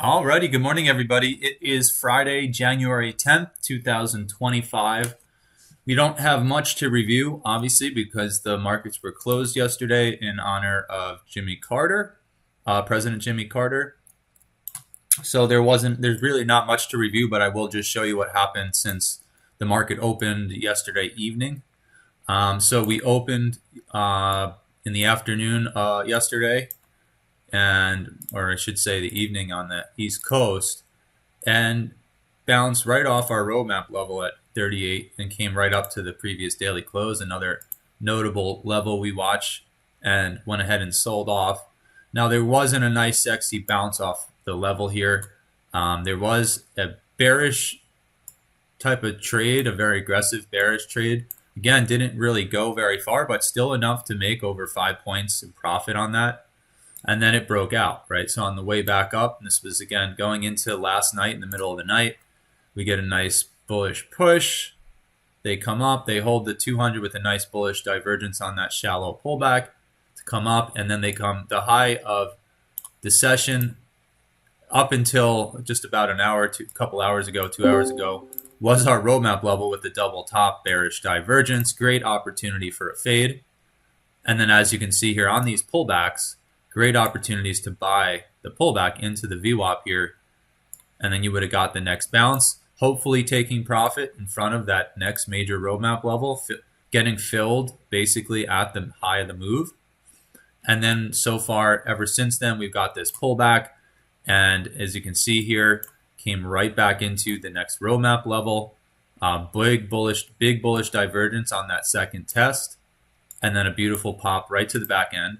Alrighty, good morning, everybody. It is Friday, January 10th, 2025. We don't have much to review, obviously, because the markets were closed yesterday in honor of Jimmy Carter, President Jimmy Carter. So there's really not much to review, but I will just show you what happened since the market opened yesterday evening. So we opened in the afternoon yesterday, or I should say the evening on the East Coast, and bounced right off our roadmap level at 38 and came right up to the previous daily close, another notable level we watch, and went ahead and sold off. Now, there wasn't a nice sexy bounce off the level here. There was a bearish type of trade, a very aggressive bearish trade. Again, didn't really go very far, but still enough to make over 5 points in profit on that. And then it broke out, right? So on the way back up, and this was again going into last night in the middle of the night, we get a nice bullish push. They come up, they hold the 200 with a nice bullish divergence on that shallow pullback to come up, and then they come the high of the session up until just about an hour to a couple hours ago, 2 hours ago, was our roadmap level with the double top bearish divergence. Great opportunity for a fade. And then as you can see here on these pullbacks, great opportunities to buy the pullback into the VWAP here, and then you would have got the next bounce, hopefully taking profit in front of that next major roadmap level, getting filled basically at the high of the move. And then so far, ever since then, we've got this pullback, and as you can see here, came right back into the next roadmap level. Big bullish divergence on that second test, and then a beautiful pop right to the back end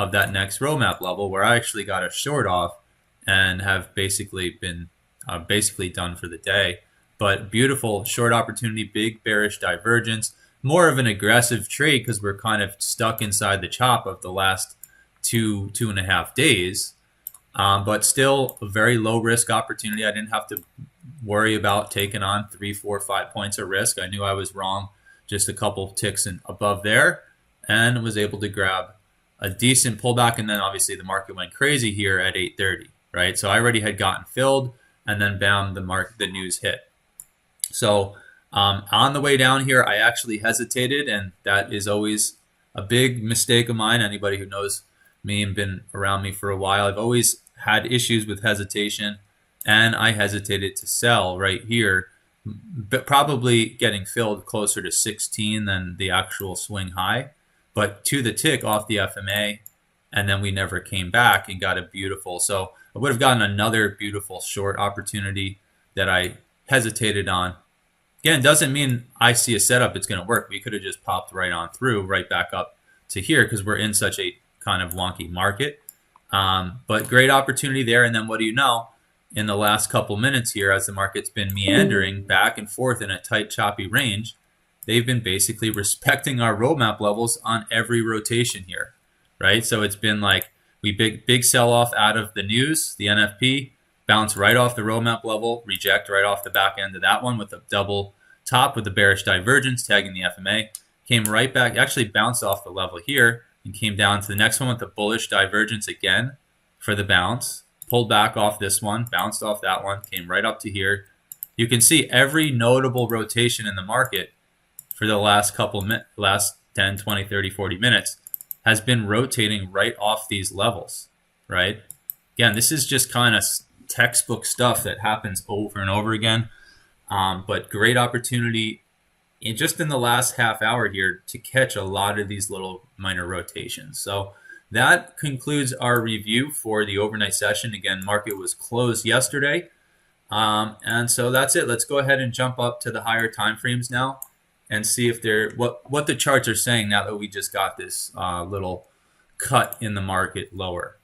of that next roadmap level, where I actually got a short off and have basically been done for the day. But beautiful short opportunity, big bearish divergence, more of an aggressive trade because we're kind of stuck inside the chop of the last two and a half days. But still a very low risk opportunity. I didn't have to worry about taking on 3, 4, 5 points of risk. I knew I was wrong just a couple ticks above there, and was able to grab a decent pullback. And then obviously the market went crazy here at 8:30, right? So I already had gotten filled, and then bam, the news hit. So on the way down here, I actually hesitated, and that is always a big mistake of mine. Anybody who knows me and been around me for a while, I've always had issues with hesitation, and I hesitated to sell right here, but probably getting filled closer to 16 than the actual swing high, but to the tick off the FMA, and then we never came back and got a beautiful. So I would have gotten another beautiful short opportunity that I hesitated on. Again, doesn't mean I see a setup it's going to work. We could have just popped right on through, right back up to here, because we're in such a kind of wonky market. But great opportunity there. And then what do you know? In the last couple minutes here, as the market's been meandering back and forth in a tight, choppy range, they've been basically respecting our roadmap levels on every rotation here, right? So it's been like big sell-off out of the news, the NFP, bounce right off the roadmap level, reject right off the back end of that one with a double top with the bearish divergence, tagging the FMA, came right back, actually bounced off the level here, and came down to the next one with the bullish divergence again for the bounce, pulled back off this one, bounced off that one, came right up to here. You can see every notable rotation in the market for the last 10, 20, 30, 40 minutes has been rotating right off these levels, right? Again, this is just kind of textbook stuff that happens over and over again, but great opportunity just in the last half hour here to catch a lot of these little minor rotations. So that concludes our review for the overnight session. Again, market was closed yesterday, and so that's it. Let's go ahead and jump up to the higher time frames now and see if what the charts are saying now that we just got this little cut in the market lower.